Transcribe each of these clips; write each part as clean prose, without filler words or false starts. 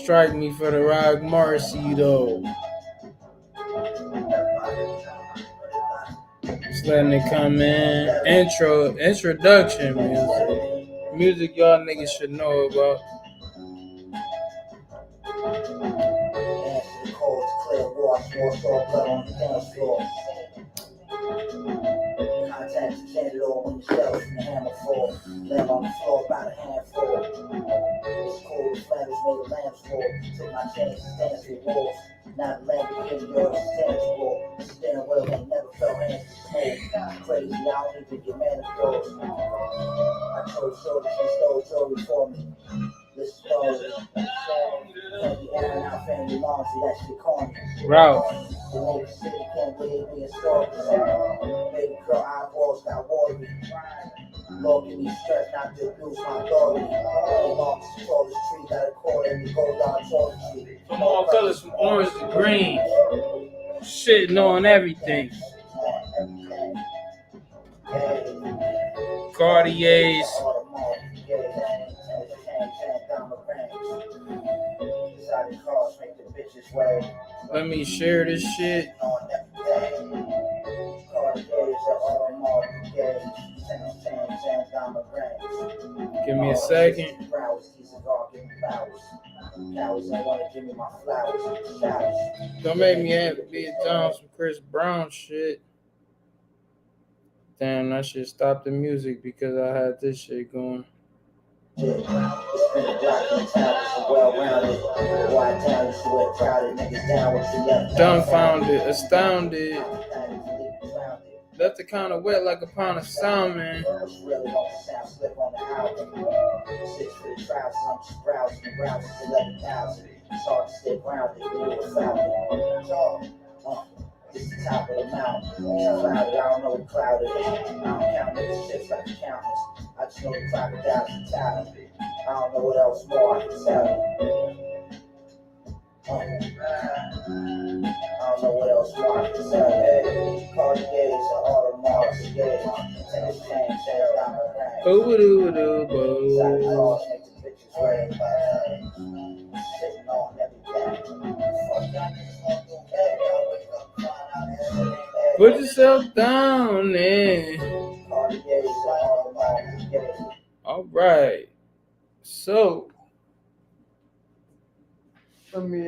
strike me for the Rock Marcy though. Just letting it come in. Introduction music. Music y'all niggas should know about. Contacts candle on the shelf and the hammer fall. Lamb on the floor about a handful. It's cold, flatters made of lamb's wool. Took my chances, dance with wolves. Now the Lamborghini yours is tangible. Steering wheel ain't never felt hands smooth. Crazy, I don't even get manicured. I told Shorty she stole jewelry for me. This is story. Can't be airing out family laundry, that shit corny. Ralph. The nigga city can't believe me in store. Baby girl eyeballs got watery. Lord give me strength not to abuse my authority. Ain't long as tall as tree, got a cord and we go down toiletry. From all colors, from orange to green. Shitting on everything. Cartiers. Let me share this shit. Give me a second. Don't make me have to be down some Chris Brown shit. Damn, I should stop the music because I had this shit going. Dumbfounded, astounded. Left the kind of wet like a pound of salmon. It's the top of the mountain. Clouded, I don't know what cloud it is. I don't count niggas shit like accountants. I just know the crocodiles and talent. I don't know what else more I can tell you. I don't know what else more I can tell you. Cartiers and Audemars again. Tennis chains and diamond rings. Side cars make the pictures rain. Sitting on everything. Fuck that niggas. Put yourself down there. All right. So, let me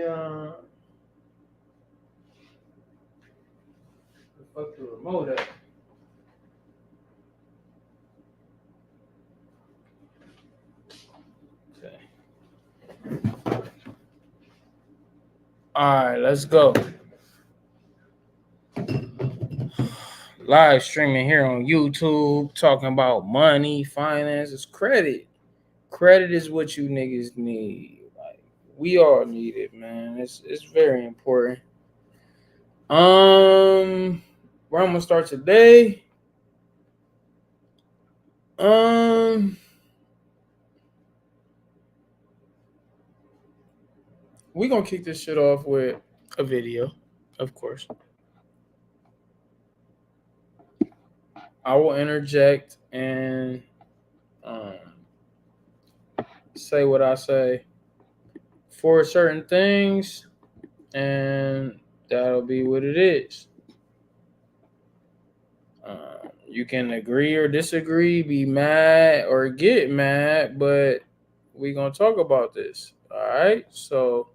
fuck the remote up. Okay. All right, let's go. Live streaming here on YouTube, talking about money, finances, credit. Credit is what you niggas need. Like, we all need it, man. It's very important. Where I'm gonna start today. We're gonna kick this shit off with a video, of course. I will interject and say what I say for certain things, and that'll be what it is. You can agree or disagree, be mad or get mad, but we're going to talk about this. All right? So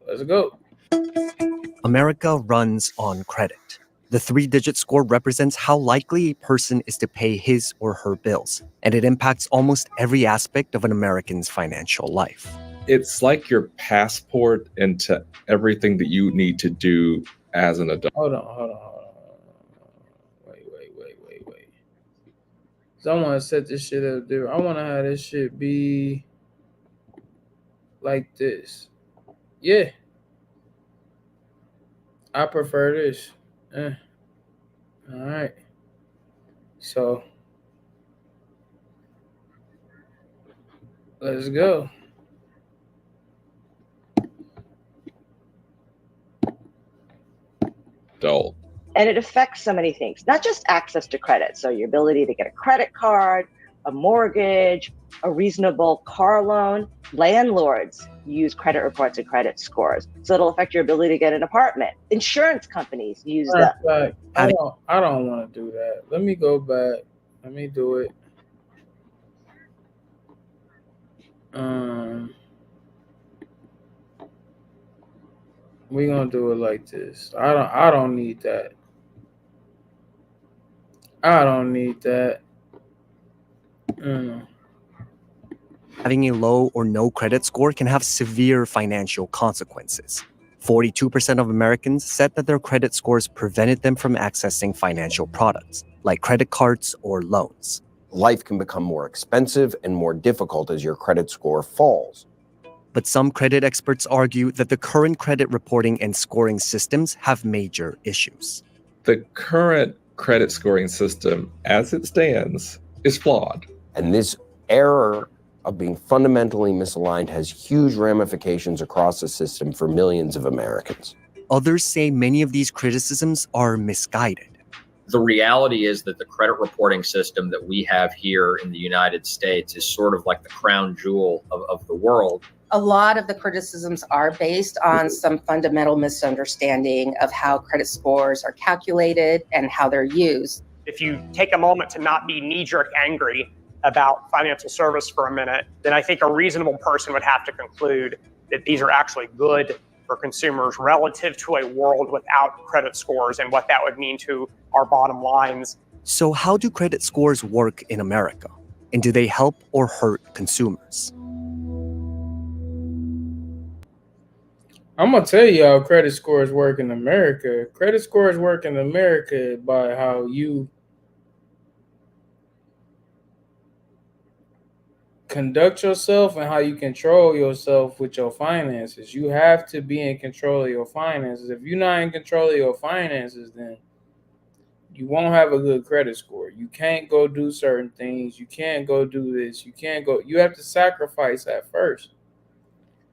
let's go. America runs on credit. The 3-digit score represents how likely a person is to pay his or her bills, and it impacts almost every aspect of an American's financial life. It's like your passport into everything that you need to do as an adult. Hold on. Wait. So I want to set this shit up there. I want to have this shit be like this. Yeah. I prefer this. All right. So let's go. Adult. And it affects so many things, not just access to credit. So your ability to get a credit card, a mortgage, a reasonable car loan. Landlords use credit reports and credit scores, so it'll affect your ability to get an apartment. Insurance companies use them. Like, I don't want to do that. Let me go back. Let me do it. We're gonna do it like this. I don't need that. I don't need that. Having a low or no credit score can have severe financial consequences. 42% of Americans said that their credit scores prevented them from accessing financial products, like credit cards or loans. Life can become more expensive and more difficult as your credit score falls. But some credit experts argue that the current credit reporting and scoring systems have major issues. The current credit scoring system, as it stands, is flawed. And this error of being fundamentally misaligned has huge ramifications across the system for millions of Americans. Others say many of these criticisms are misguided. The reality is that the credit reporting system that we have here in the United States is sort of like the crown jewel of the world. A lot of the criticisms are based on some fundamental misunderstanding of how credit scores are calculated and how they're used. If you take a moment to not be knee-jerk angry about financial service for a minute, then I think a reasonable person would have to conclude that these are actually good for consumers relative to a world without credit scores and what that would mean to our bottom lines. So how do credit scores work in America? And do they help or hurt consumers? I'm going to tell you how credit scores work in America. Credit scores work in America by how you conduct yourself and how you control yourself with your finances. You have to be in control of your finances. If you're not in control of your finances, then you won't have a good credit score. You can't go do certain things. You can't go do this. You have to sacrifice at first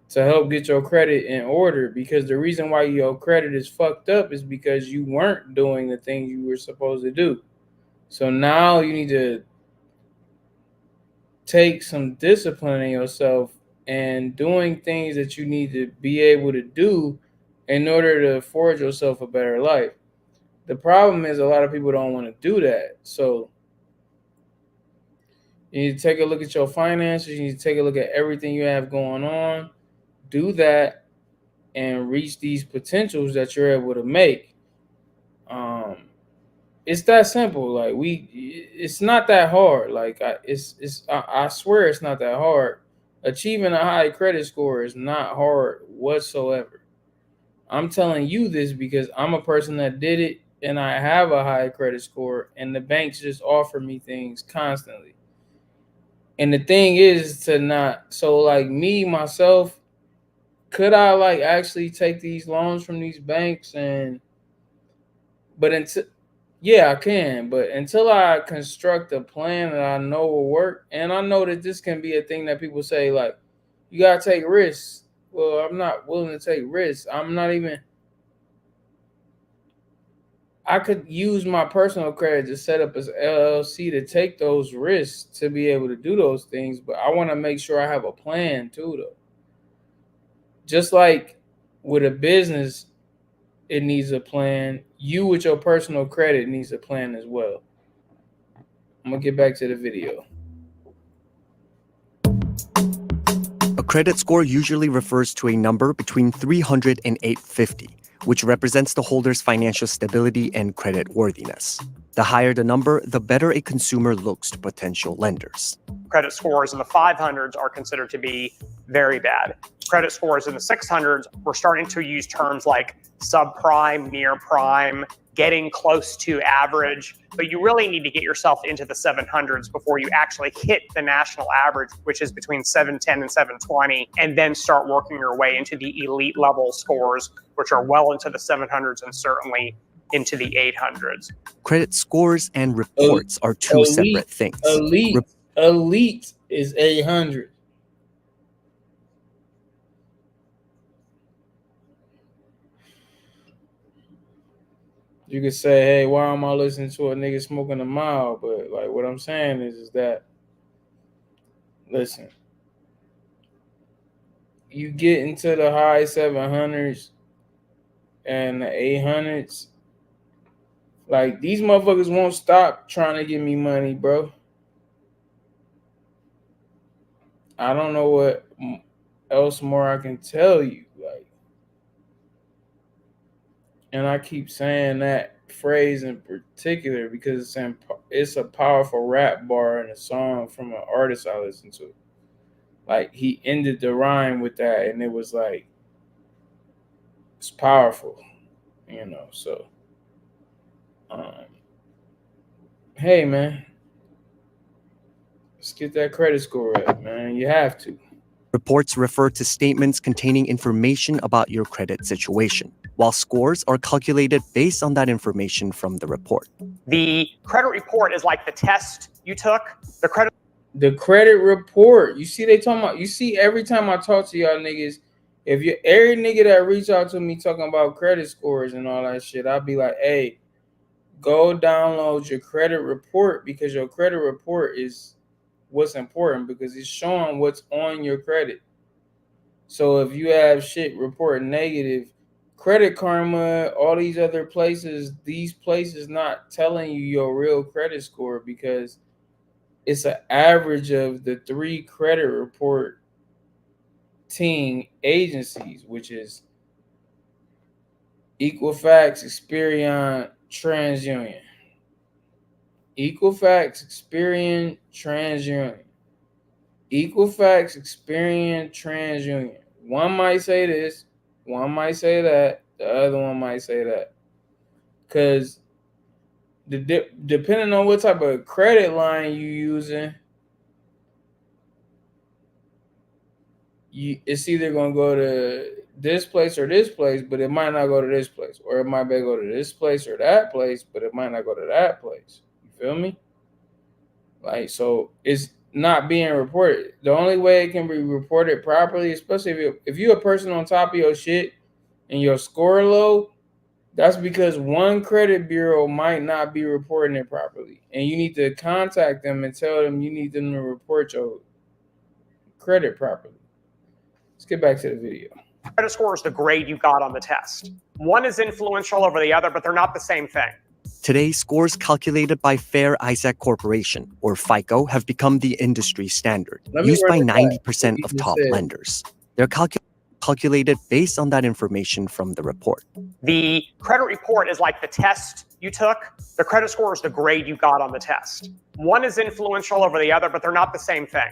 to help get your credit in order, because the reason why your credit is fucked up is because you weren't doing the things you were supposed to do. So now you need to take some discipline in yourself and doing things that you need to be able to do in order to forge yourself a better life. The problem is a lot of people don't want to do that. So you need to take a look at your finances. You need to take a look at everything you have going on. Do that and reach these potentials that you're able to make. It's that simple. Like it's not that hard. Like I swear it's not that hard. Achieving a high credit score is not hard whatsoever. I'm telling you this because I'm a person that did it and I have a high credit score, and the banks just offer me things constantly. And the thing is to not, so like me, myself, could I like actually take these loans from these banks yeah, I can, but until I construct a plan that I know will work, and I know that this can be a thing that people say, like, you got to take risks. Well, I'm not willing to take risks. I could use my personal credit to set up as LLC to take those risks to be able to do those things, but I want to make sure I have a plan too, though. Just like with a business, it needs a plan. You with your personal credit needs a plan as well. I'm going to get back to the video. A credit score usually refers to a number between 300 and 850, which represents the holder's financial stability and credit worthiness. The higher the number, the better a consumer looks to potential lenders. Credit scores in the 500s are considered to be very bad. Credit scores in the 600s, we're starting to use terms like subprime, near prime, getting close to average, but you really need to get yourself into the 700s before you actually hit the national average, which is between 710 and 720, and then start working your way into the elite level scores, which are well into the 700s and certainly into the 800s. Credit scores and reports are two separate things. Elite is 800. You could say, hey, why am I listening to a nigga smoking a mile? But like what I'm saying is that listen, you get into the high 700s and the 800s, like these motherfuckers won't stop trying to give me money, bro. I don't know what else more I can tell you. Like, and I keep saying that phrase in particular because it's a powerful rap bar in a song from an artist I listen to. Like, he ended the rhyme with that, and it was like, it's powerful, you know. So, hey, man, let's get that credit score up, man. You have to. Reports refer to statements containing information about your credit situation, while scores are calculated based on that information from the report. The credit report is like the test you took. The credit report. You see, they talking about. You see, every time I talk to y'all niggas, if you every nigga that reach out to me talking about credit scores and all that shit, I'll be like, hey, go download your credit report, because your credit report is what's important, because it's showing what's on your credit. So if you have shit reporting negative, Credit Karma, all these other places, these places not telling you your real credit score, because it's an average of the 3 credit reporting agencies, which is Equifax, Experian, TransUnion. Equifax, Experian, TransUnion. Equifax, Experian, TransUnion. One might say this, one might say that, the other one might say that. Because depending on what type of credit line you using, it's either going to go to this place or this place, but it might not go to this place. Or it might be go to this place or that place, but it might not go to that place. You feel me? Like, so it's not being reported. The only way it can be reported properly, especially if you're a person on top of your shit and your score low, that's because one credit bureau might not be reporting it properly. And you need to contact them and tell them you need them to report your credit properly. Let's get back to the video. credit score is the grade you got on the test. One is influential over the other, but they're not the same thing. Today, scores calculated by Fair Isaac Corporation, or FICO, have become the industry standard, used by 90% of top lenders. They're calculated based on that information from the report. The credit report is like the test you took. The credit score is the grade you got on the test. One is influential over the other, but they're not the same thing.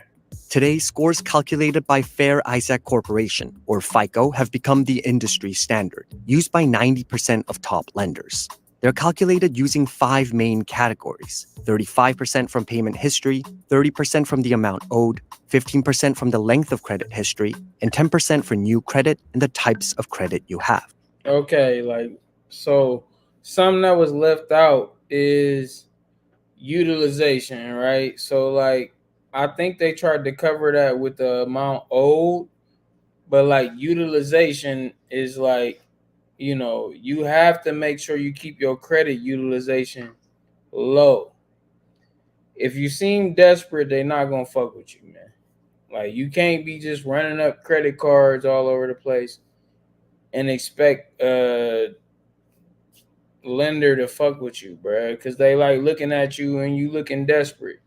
Today, scores calculated by Fair Isaac Corporation, or FICO, have become the industry standard, used by 90% of top lenders. They're calculated using 5 main categories: 35% from payment history, 30% from the amount owed, 15% from the length of credit history, and 10% for new credit and the types of credit you have. Okay, like, so something that was left out is utilization, right? So, like, I think they tried to cover that with the amount owed, but like utilization is like, you know, you have to make sure you keep your credit utilization low. If you seem desperate, they're not gonna fuck with you, man. Like, you can't be just running up credit cards all over the place and expect lender to fuck with you, bro, because they like looking at you and you looking desperate.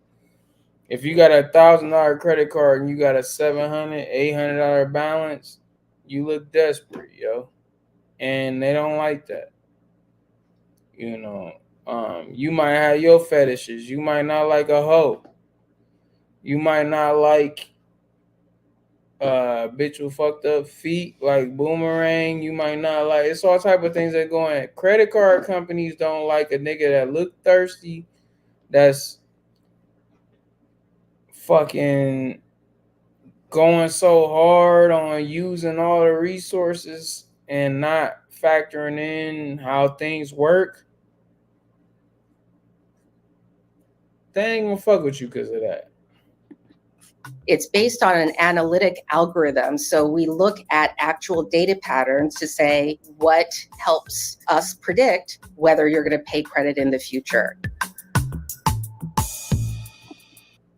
If you got $1,000 credit card and you got a $700, $800 balance, you look desperate, yo. And they don't like that. You know, you might have your fetishes. You might not like a hoe. You might not like bitch with fucked up feet like Boomerang. You might not like, it's all type of things that go in. Credit card companies don't like a nigga that look thirsty, that's fucking going so hard on using all the resources and not factoring in how things work. They ain't gonna fuck with you because of that. It's based on an analytic algorithm. So we look at actual data patterns to say what helps us predict whether you're going to pay credit in the future.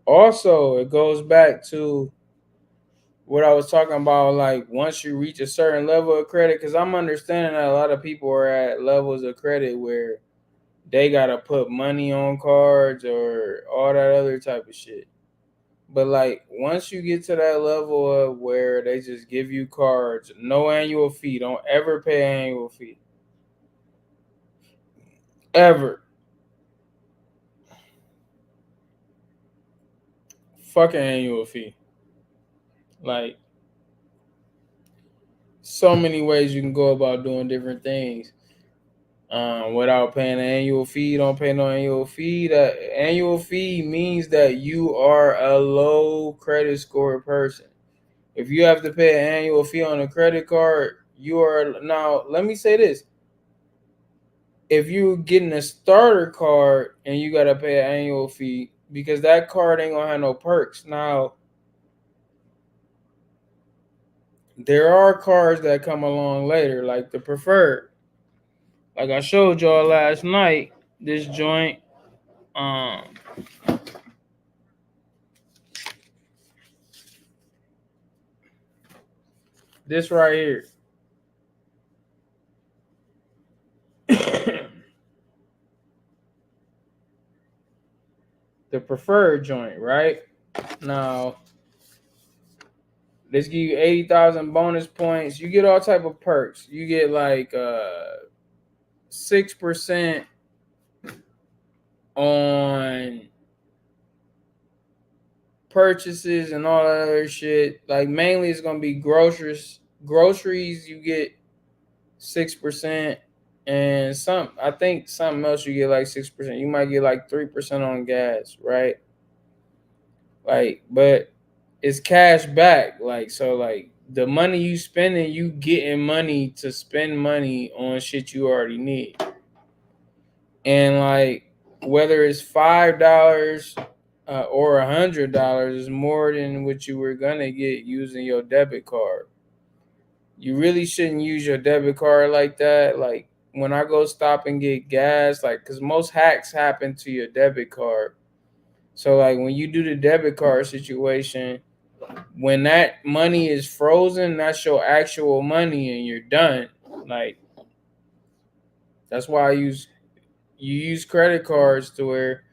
Also, it goes back to what I was talking about, like once you reach a certain level of credit, because I'm understanding that a lot of people are at levels of credit where they gotta put money on cards or all that other type of shit. But like once you get to that level of where they just give you cards, no annual fee, don't ever pay an annual fee. Ever. Fucking annual fee. Like so many ways you can go about doing different things. Without paying an annual fee, don't pay no annual fee. That annual fee means that you are a low credit score person. If you have to pay an annual fee on a credit card, you are now. Let me say this: if you're getting a starter card and you gotta pay an annual fee because that card ain't gonna have no perks. Now, there are cards that come along later, like the preferred. Like I showed y'all last night, this joint. Um, this right here. The preferred joint, right? Now, let's give you 80,000 bonus points. You get all type of perks. You get like 6% on purchases and all that other shit. Like mainly it's gonna be groceries. Groceries you get 6%, and I think something else you get like 6%. You might get like 3% on gas, right? Like, but it's cash back. Like, so like the money you spending, you getting money to spend money on shit you already need. And like whether it's $5 or $100 is more than what you were gonna get using your debit card. You really shouldn't use your debit card like that. Like when I go stop and get gas, like because most hacks happen to your debit card. So like when you do the debit card situation, when that money is frozen, that's your actual money and you're done. Like that's why you use credit cards to where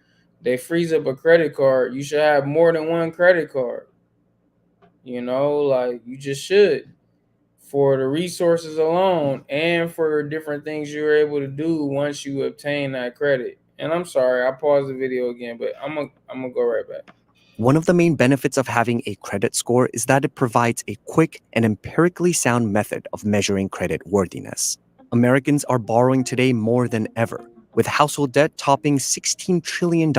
they freeze up a credit card. You should have more than one credit card. You know, like you just should for the resources alone and for different things you're able to do once you obtain that credit. And I'm sorry, I paused the video again, but I'm gonna go right back. One of the main benefits of having a credit score is that it provides a quick and empirically sound method of measuring credit worthiness. Americans are borrowing today more than ever, with household debt topping $16 trillion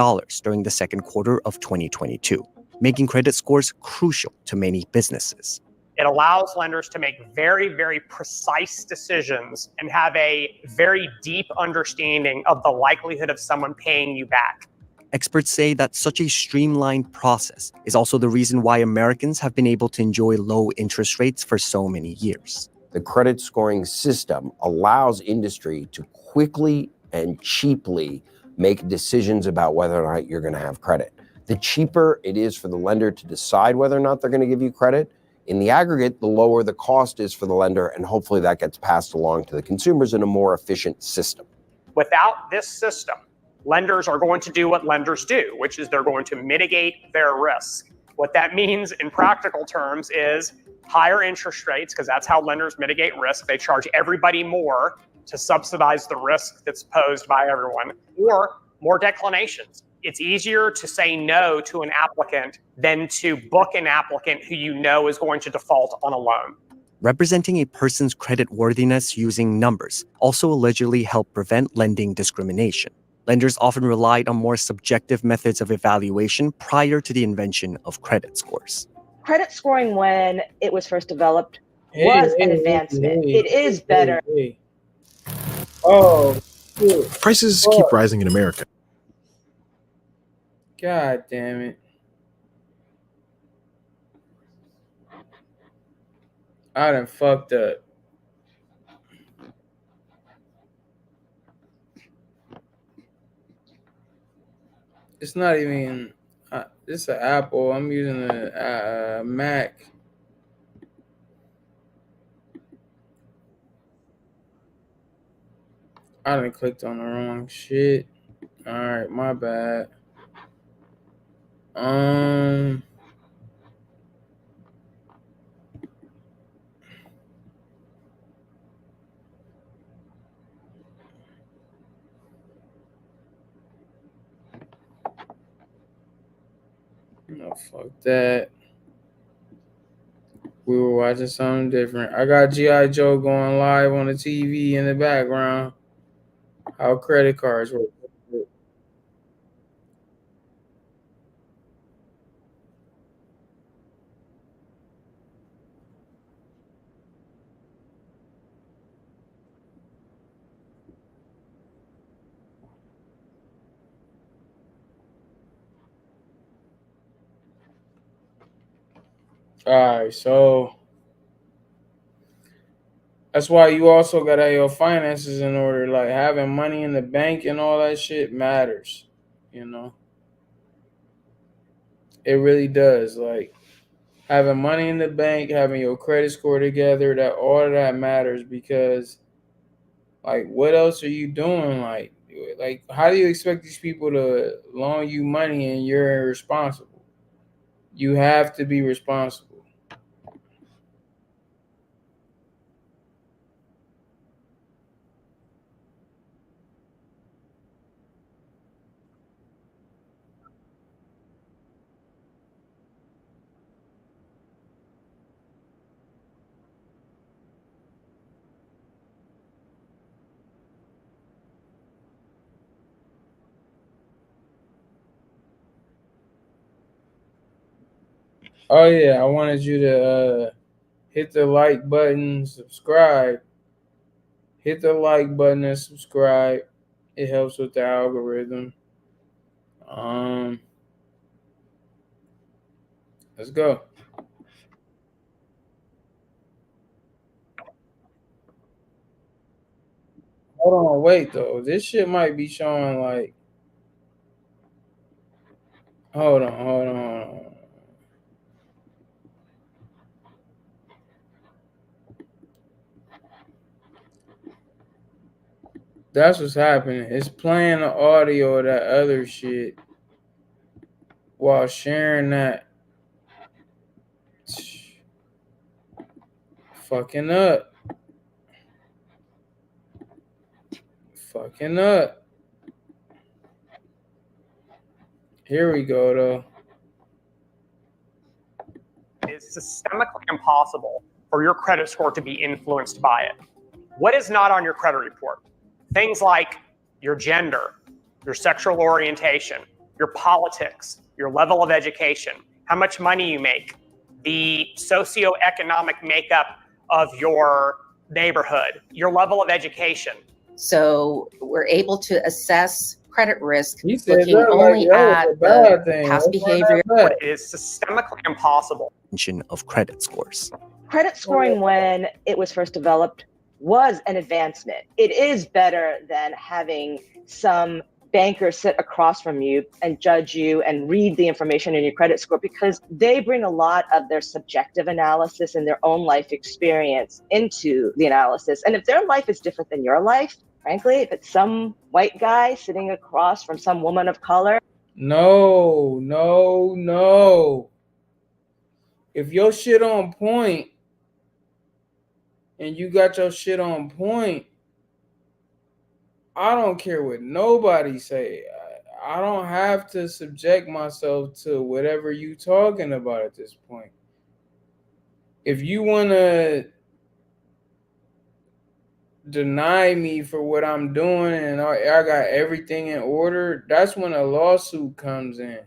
during the second quarter of 2022, making credit scores crucial to many businesses. It allows lenders to make very, very precise decisions and have a very deep understanding of the likelihood of someone paying you back. Experts say that such a streamlined process is also the reason why Americans have been able to enjoy low interest rates for so many years. The credit scoring system allows industry to quickly and cheaply make decisions about whether or not you're going to have credit. The cheaper it is for the lender to decide whether or not they're going to give you credit, in the aggregate, the lower the cost is for the lender, and hopefully that gets passed along to the consumers in a more efficient system. Without this system, lenders are going to do what lenders do, which is they're going to mitigate their risk. What that means in practical terms is higher interest rates, because that's how lenders mitigate risk. They charge everybody more to subsidize the risk that's posed by everyone, or more declinations. It's easier to say no to an applicant than to book an applicant who you know is going to default on a loan. Representing a person's credit worthiness using numbers also allegedly helped prevent lending discrimination. Lenders often relied on more subjective methods of evaluation prior to the invention of credit scores. Credit scoring, when it was first developed, was an advancement. It is better. Oh, shit. Prices keep rising in America. God damn it. I done fucked up. It's not even This is an Apple. I'm using a Mac. I done clicked on the wrong shit. All right, my bad. No, fuck that. We were watching something different. I got G.I. Joe going live on the TV in the background. How credit cards work. All right, so that's why you also gotta have your finances in order. Like having money in the bank and all that shit matters. You know, it really does. Like having money in the bank, having your credit score together, that all of that matters because, like, what else are you doing? Like, how do you expect these people to loan you money and you're irresponsible? You have to be responsible. Oh yeah, I wanted you to hit the like button, subscribe. Hit the like button and subscribe. It helps with the algorithm. Let's go. Hold on, wait though. This shit might be showing like. Hold on. That's what's happening. It's playing the audio of that other shit while sharing that. Fucking up. Fucking up. Here we go though. It's systemically impossible for your credit score to be influenced by it. What is not on your credit report? Things like your gender, your sexual orientation, your politics, your level of education, how much money you make, the socioeconomic makeup of your neighborhood, your level of education. So we're able to assess credit risk He said looking that only like that at was a bad the thing. past That's not behavior. that It is systemically impossible. Of credit scores. Credit scoring, when it was first developed, was an advancement. It is better than having some banker sit across from you and judge you and read the information in your credit score, because they bring a lot of their subjective analysis and their own life experience into the analysis. And if their life is different than your life, frankly, if it's some white guy sitting across from some woman of color. No. If your shit on point and you got your shit on point, I don't care what nobody say. I don't have to subject myself to whatever you talking about at this point. If you want to deny me for what I'm doing and I got everything in order, that's when a lawsuit comes in.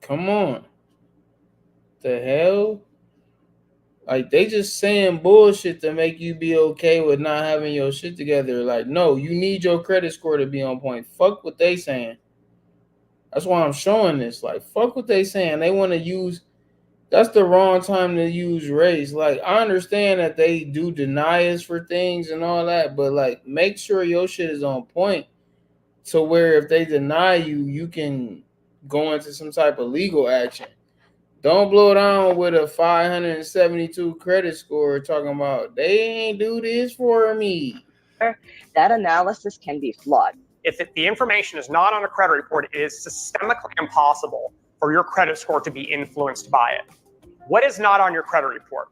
Come on. The hell? Like, they just saying bullshit to make you be okay with not having your shit together. Like, no, you need your credit score to be on point. Fuck what they saying. That's why I'm showing this. Like, fuck what they saying. They want to use, that's the wrong time to use race. Like, I understand that they do deny us for things and all that, but like, make sure your shit is on point. to where if they deny you, you can go into some type of legal action. Don't blow down with a 572 credit score talking about they ain't do this for me. That analysis can be flawed. If the information is not on a credit report, it is systemically impossible for your credit score to be influenced by it. What is not on your credit report?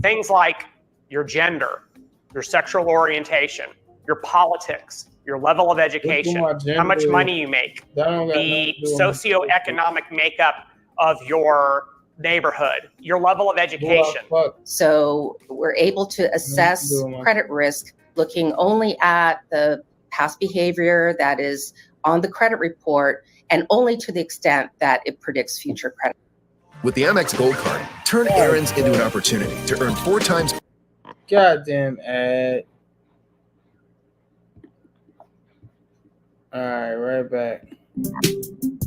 Things like your gender, your sexual orientation, your politics, your level of education, how much money you make, the socioeconomic makeup of your neighborhood, your level of education. So we're able to assess credit risk looking only at the past behavior that is on the credit report and only to the extent that it predicts future credit. With the Amex Gold Card, turn errands into an opportunity to earn 4 times. Goddamn ad. All right, right back.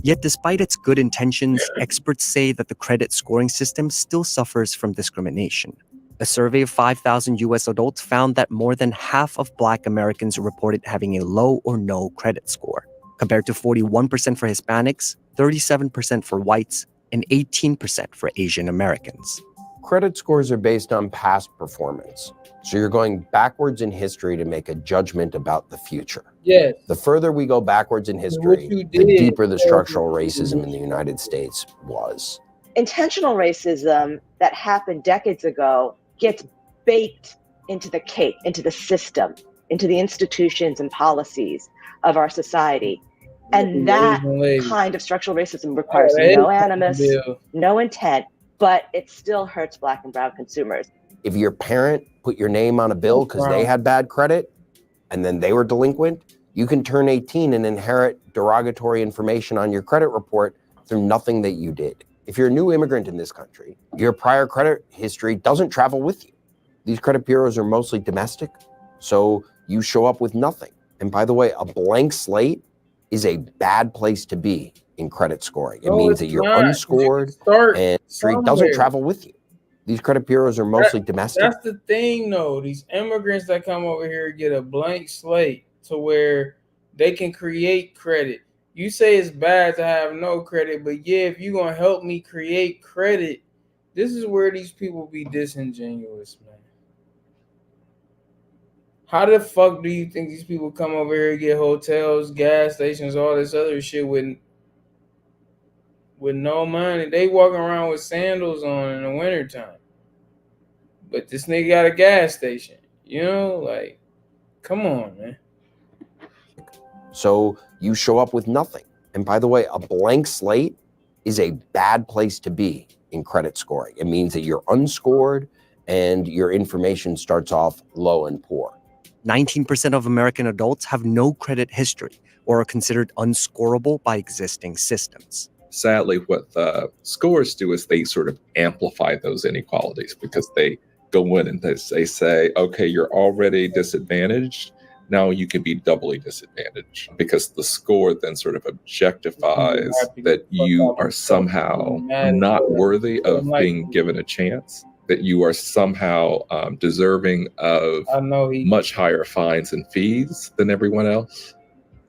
Yet despite its good intentions, experts say that the credit scoring system still suffers from discrimination. A survey of 5,000 US adults found that more than half of Black Americans reported having a low or no credit score, compared to 41% for Hispanics, 37% for whites, and 18% for Asian Americans. Credit scores are based on past performance. So you're going backwards in history to make a judgment about the future. Yes. The further we go backwards in history, the deeper the structural racism in the United States was. Intentional racism that happened decades ago gets baked into the cake, into the system, into the institutions and policies of our society. And that kind of structural racism requires no animus, no intent, but it still hurts Black and brown consumers. If your parent put your name on a bill because they had bad credit and then they were delinquent, you can turn 18 and inherit derogatory information on your credit report through nothing that you did. If you're a new immigrant in this country, your prior credit history doesn't travel with you. These credit bureaus are mostly domestic, so you show up with nothing. And by the way, a blank slate is a bad place to be in credit scoring. It means that you're unscored and history doesn't travel with you. These credit bureaus are mostly domestic. That's the thing, though. These immigrants that come over here get a blank slate to where they can create credit. You say it's bad to have no credit, but yeah, if you're going to help me create credit, this is where these people be disingenuous, man. How the fuck do you think these people come over here and get hotels, gas stations, all this other shit with no money? They walking around with sandals on in the wintertime. But this nigga got a gas station. You know, like, come on, man. So you show up with nothing. And by the way, a blank slate is a bad place to be in credit scoring. It means that you're unscored and your information starts off low and poor. 19% of American adults have no credit history or are considered unscorable by existing systems. Sadly, what scores do is they sort of amplify those inequalities because they go in and they say, okay, you're already disadvantaged. Now you can be doubly disadvantaged because the score then sort of objectifies that you are somehow not worthy of being given a chance, that you are somehow deserving of much higher fines and fees than everyone else.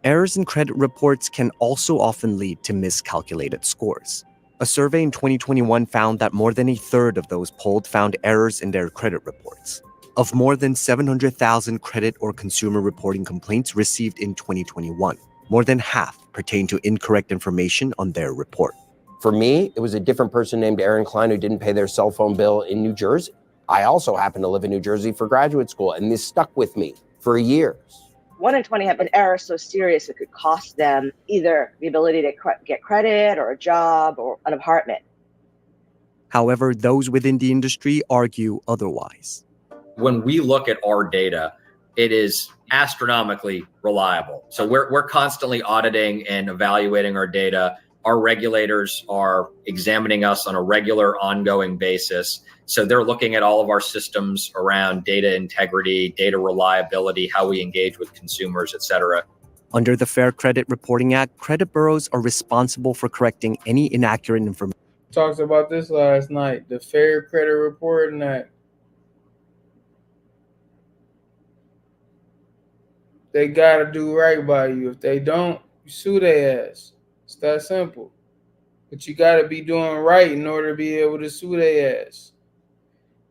Errors in credit reports can also often lead to miscalculated scores. A survey in 2021 found that more than a third of those polled found errors in their credit reports. Of more than 700,000 credit or consumer reporting complaints received in 2021, more than half pertain to incorrect information on their report. For me, it was a different person named Aaron Klein who didn't pay their cell phone bill in New Jersey. I also happened to live in New Jersey for graduate school, and this stuck with me for years. 1 in 20 have an error so serious it could cost them either the ability to get credit or a job or an apartment. However, those within the industry argue otherwise. When we look at our data, it is astronomically reliable. So we're constantly auditing and evaluating our data. Our regulators are examining us on a regular, ongoing basis. So they're looking at all of our systems around data integrity, data reliability, how we engage with consumers, et cetera. Under the Fair Credit Reporting Act, credit bureaus are responsible for correcting any inaccurate information. Talked about this last night, the Fair Credit Reporting Act. they gotta do right by you. If they don't, you sue their ass. It's that simple. But you gotta be doing right in order to be able to sue their ass.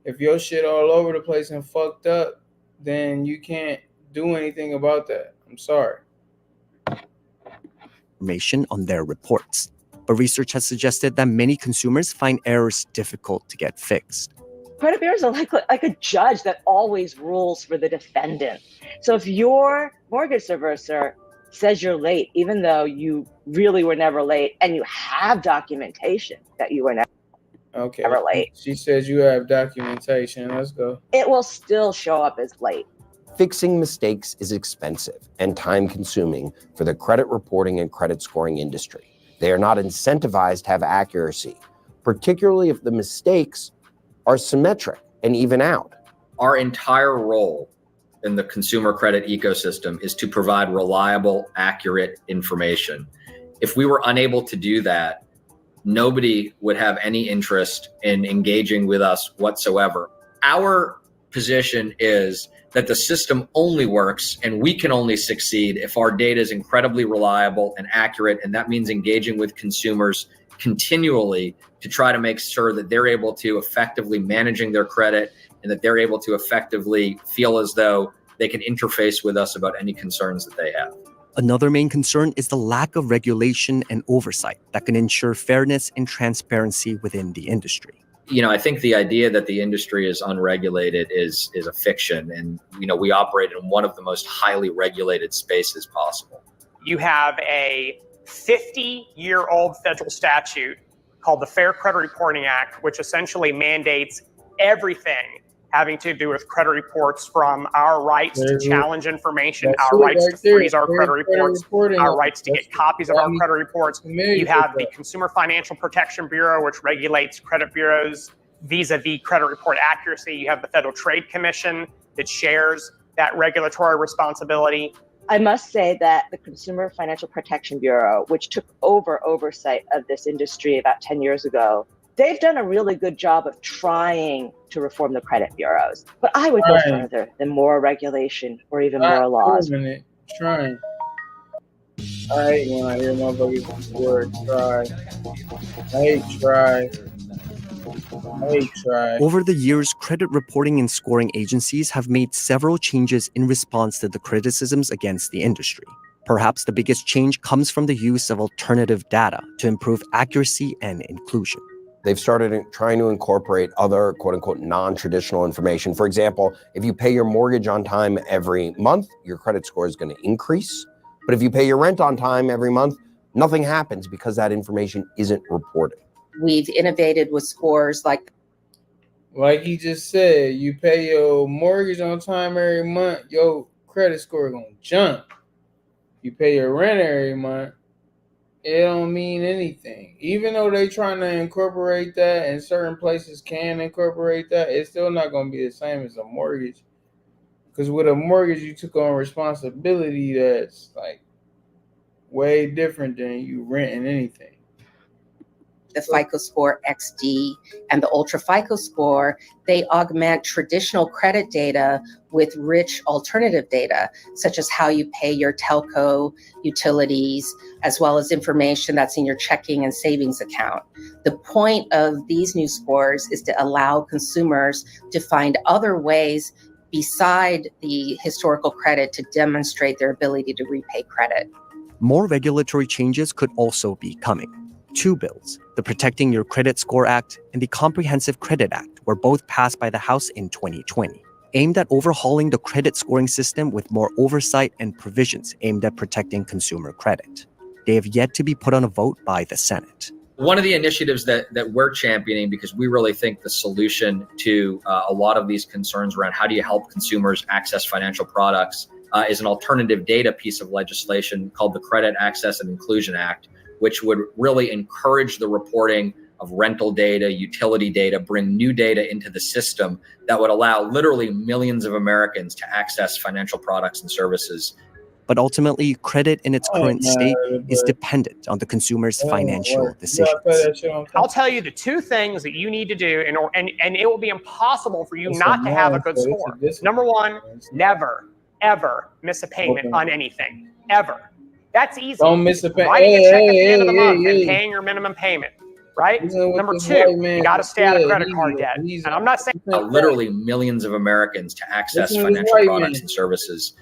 If your shit all over the place and fucked up, then you can't do anything about that. I'm sorry. Information on their reports. But research has suggested that many consumers find errors difficult to get fixed. Credit bureaus are like a judge that always rules for the defendant. So if your mortgage servicer says you're late, even though you really were never late, and you have documentation that you were never late. She says you have documentation. Let's go. It will still show up as late. Fixing mistakes is expensive and time-consuming for the credit reporting and credit scoring industry. They are not incentivized to have accuracy, particularly if the mistakes are symmetric and even out. Our entire role in the consumer credit ecosystem is to provide reliable, accurate information. If we were unable to do that, nobody would have any interest in engaging with us whatsoever. Our position is that the system only works and we can only succeed if our data is incredibly reliable and accurate. And that means engaging with consumers continually to try to make sure that they're able to effectively managing their credit and that they're able to effectively feel as though they can interface with us about any concerns that they have. Another main concern is the lack of regulation and oversight that can ensure fairness and transparency within the industry. You know, I think the idea that the industry is unregulated is a fiction. And, you know, we operate in one of the most highly regulated spaces possible. You have a 50-year-old federal statute called the Fair Credit Reporting Act, which essentially mandates everything having to do with credit reports, from our rights to challenge information, our rights to freeze our credit reports, our rights to get copies of our credit reports. You have the Consumer Financial Protection Bureau, which regulates credit bureaus vis-a-vis credit report accuracy. You have the Federal Trade Commission that shares that regulatory responsibility. I must say that the Consumer Financial Protection Bureau, which took over oversight of this industry about 10 years ago, they've done a really good job of trying to reform the credit bureaus. But I would go further than more regulation or even more laws. Trying. I hate when I hear motherfuckers use the word try. I hate try. Over the years, credit reporting and scoring agencies have made several changes in response to the criticisms against the industry. Perhaps the biggest change comes from the use of alternative data to improve accuracy and inclusion. They've started trying to incorporate other quote-unquote non-traditional information. For example, if you pay your mortgage on time every month, your credit score is going to increase. But if you pay your rent on time every month, nothing happens because that information isn't reported. We've innovated with scores like he just said, you pay your mortgage on time every month, your credit score gonna jump. You pay your rent every month, it don't mean anything. Even though they trying to incorporate that, and certain places can incorporate that, it's still not gonna be the same as a mortgage. Because with a mortgage, you took on responsibility that's like way different than you renting anything. The FICO Score XD and the Ultra FICO Score, they augment traditional credit data with rich alternative data, such as how you pay your telco utilities, as well as information that's in your checking and savings account. The point of these new scores is to allow consumers to find other ways beside the historical credit to demonstrate their ability to repay credit. More regulatory changes could also be coming. Two bills, the Protecting Your Credit Score Act and the Comprehensive Credit Act, were both passed by the House in 2020, aimed at overhauling the credit scoring system with more oversight and provisions aimed at protecting consumer credit. They have yet to be put on a vote by the Senate. One of the initiatives that we're championing, because we really think the solution to a lot of these concerns around how do you help consumers access financial products is an alternative data piece of legislation called the Credit Access and Inclusion Act, which would really encourage the reporting of rental data, utility data, bring new data into the system that would allow literally millions of Americans to access financial products and services. But ultimately, credit in its current state is dependent on the consumer's financial decisions. I'll tell you the two things that you need to do, and it will be impossible for you not to have a good score. Number one, never ever miss a payment Okay. on anything. Ever. That's easy. Don't miss a payment. Writing a check at the end of the month and paying your minimum payment, right? Listen to what Number this two, white man you got to just stay out of said. credit card debt. He's And I'm not saying Literally millions of Americans to access Listen to this financial white products man. and services.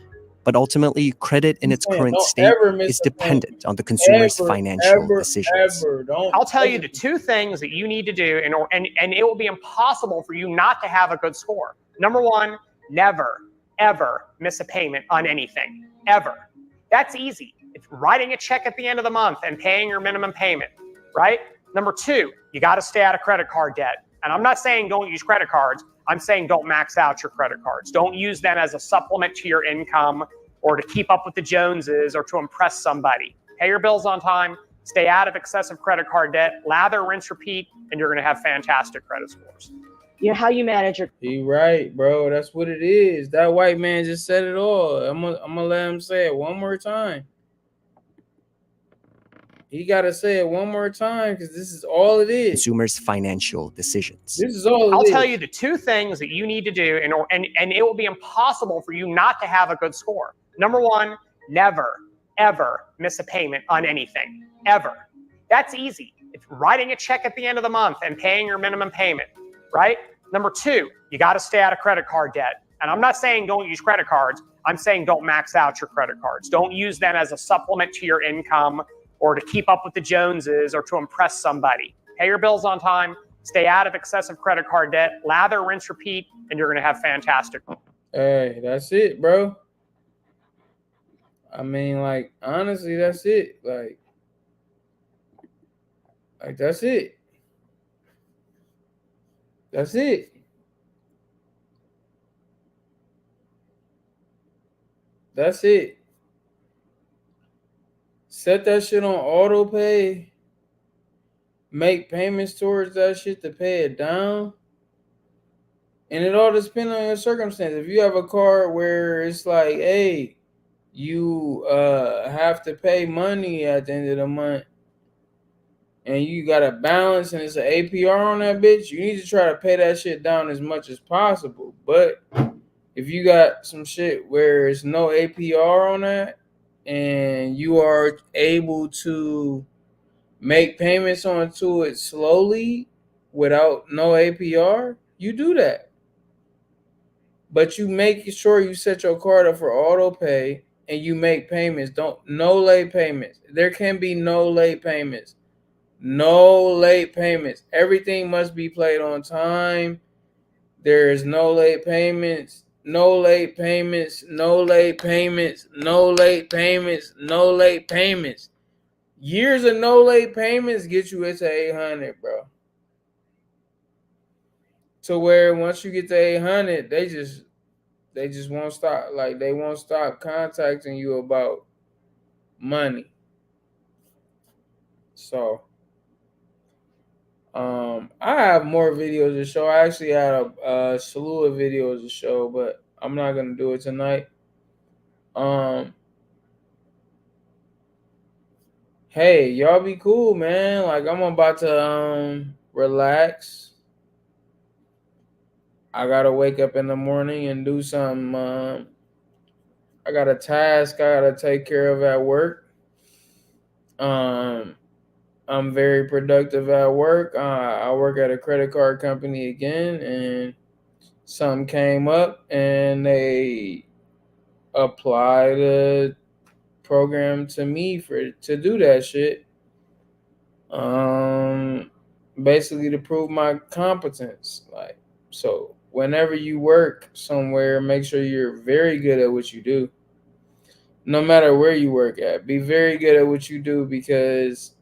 But ultimately, credit in its Man, current don't state ever miss is a payment. dependent on the consumer's Ever, financial ever, decisions. ever. Don't. I'll tell you the two things that you need to do, and it will be impossible for you not to have a good score. Number one, never, ever miss a payment on anything. Ever. That's easy. It's writing a check at the end of the month and paying your minimum payment, right? Number two, you got to stay out of credit card debt. And I'm not saying don't use credit cards. I'm saying don't max out your credit cards. Don't use them as a supplement to your income or to keep up with the Joneses or to impress somebody. Pay your bills on time, stay out of excessive credit card debt, lather, rinse, repeat, and you're going to have fantastic credit scores. You know how you manage your He right, bro. That's what it is. That white man just said it all. I'm gonna let him say it one more time. He gotta say it one more time because this is all it is. Consumers' financial decisions. This is all. I'll tell you the two things that you need to do, and it will be impossible for you not to have a good score. Number one, never, ever miss a payment on anything. Ever. That's easy. It's writing a check at the end of the month and paying your minimum payment, right? Number two, you got to stay out of credit card debt. And I'm not saying don't use credit cards. I'm saying don't max out your credit cards. Don't use them as a supplement to your income or to keep up with the Joneses or to impress somebody. Pay your bills on time, stay out of excessive credit card debt, lather, rinse, repeat, and you're going to have fantastic. Hey, that's it, bro. I mean, like, honestly, that's it. Like that's it. That's it. That's it. Set that shit on auto pay. Make payments towards that shit to pay it down. And it all depends on your circumstance. If you have a card where it's like, hey, you have to pay money at the end of the month and you got a balance and it's an APR on that bitch, you need to try to pay that shit down as much as possible. But if you got some shit where it's no APR on that and you are able to make payments onto it slowly without no APR, you do that. But you make sure you set your card up for auto pay and you make payments. No late payments. There can be no late payments. No late payments. Everything must be paid on time. There is no late payments. No late payments. No late payments. No late payments. No late payments. Years of no late payments get you into 800, bro. To where once you get to 800, they just won't stop. Like, they won't stop contacting you about money. So, I have more videos to show. I actually had a slew of videos to show, but I'm not gonna do it tonight. Hey, y'all be cool, man. Like, I'm about to relax. I gotta wake up in the morning and do something. I got a task I gotta take care of at work. I'm very productive at work. I work at a credit card company again, and something came up, and they applied a program to me to do that shit. Basically to prove my competence. Like, so whenever you work somewhere, make sure you're very good at what you do. No matter where you work at, be very good at what you do because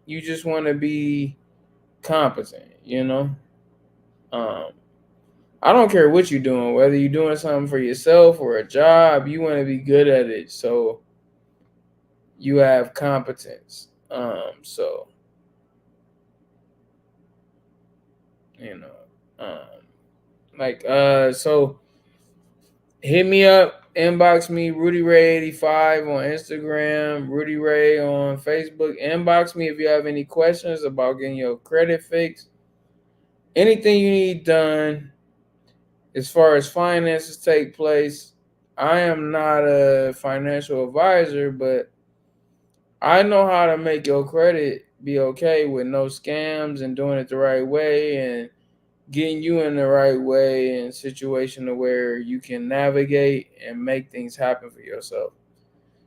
you just want to be competent, you know? I don't care what you're doing, whether you're doing something for yourself or a job, you want to be good at it so you have competence. So, you know, so hit me up, inbox me, Rudy Ray 85 on Instagram, Rudy Ray on Facebook. Inbox me if you have any questions about getting your credit fixed. Anything you need done as far as finances take place, I am not a financial advisor, but I know how to make your credit be okay with no scams and doing it the right way and getting you in the right way and situation to where you can navigate and make things happen for yourself.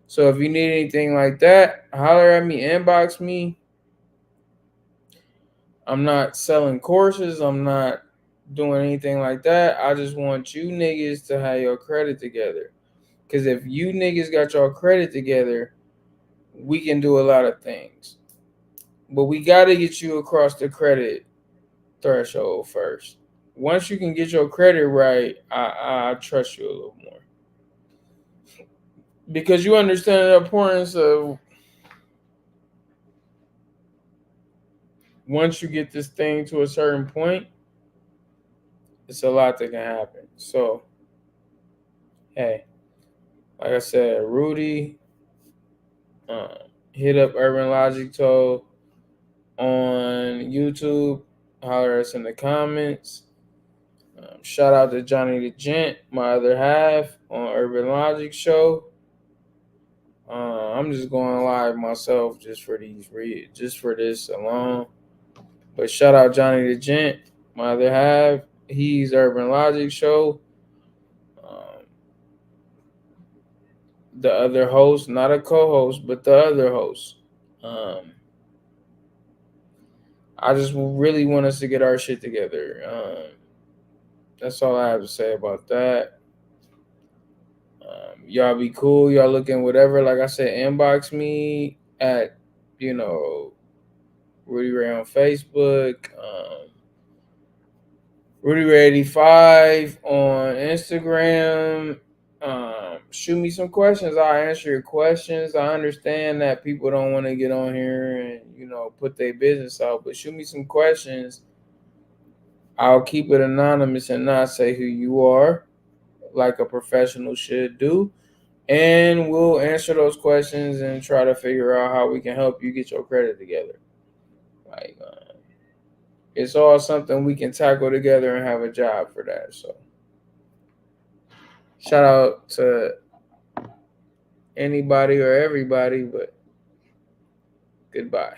So if you need anything like that, holler at me, inbox me. I'm not selling courses. I'm not doing anything like that. I just want you niggas to have your credit together. Because if you niggas got your credit together, we can do a lot of things. But we got to get you across the credit threshold first. Once you can get your credit right, I trust you a little more. Because you understand the importance of once you get this thing to a certain point, it's a lot that can happen. So, hey, like I said, Rudy, hit up Urban Logic Toe on YouTube. Holler at us in the comments. Shout out to Johnny the Gent, my other half, on Urban Logic Show. I'm just going live myself just for this alone. But shout out Johnny the Gent, my other half. He's Urban Logic Show. The other host, not a co-host, but the other host. I just really want us to get our shit together. That's all I have to say about that. Y'all be cool. Y'all looking whatever. Like I said, inbox me at, Rudy Ray on Facebook. Rudy Ray 85 on Instagram. Shoot me some questions. I'll answer your questions. I understand that people don't want to get on here and, put their business out, but shoot me some questions. I'll keep it anonymous and not say who you are, like a professional should do. And we'll answer those questions and try to figure out how we can help you get your credit together. It's all something we can tackle together and have a job for that. So shout out to anybody or everybody, but goodbye.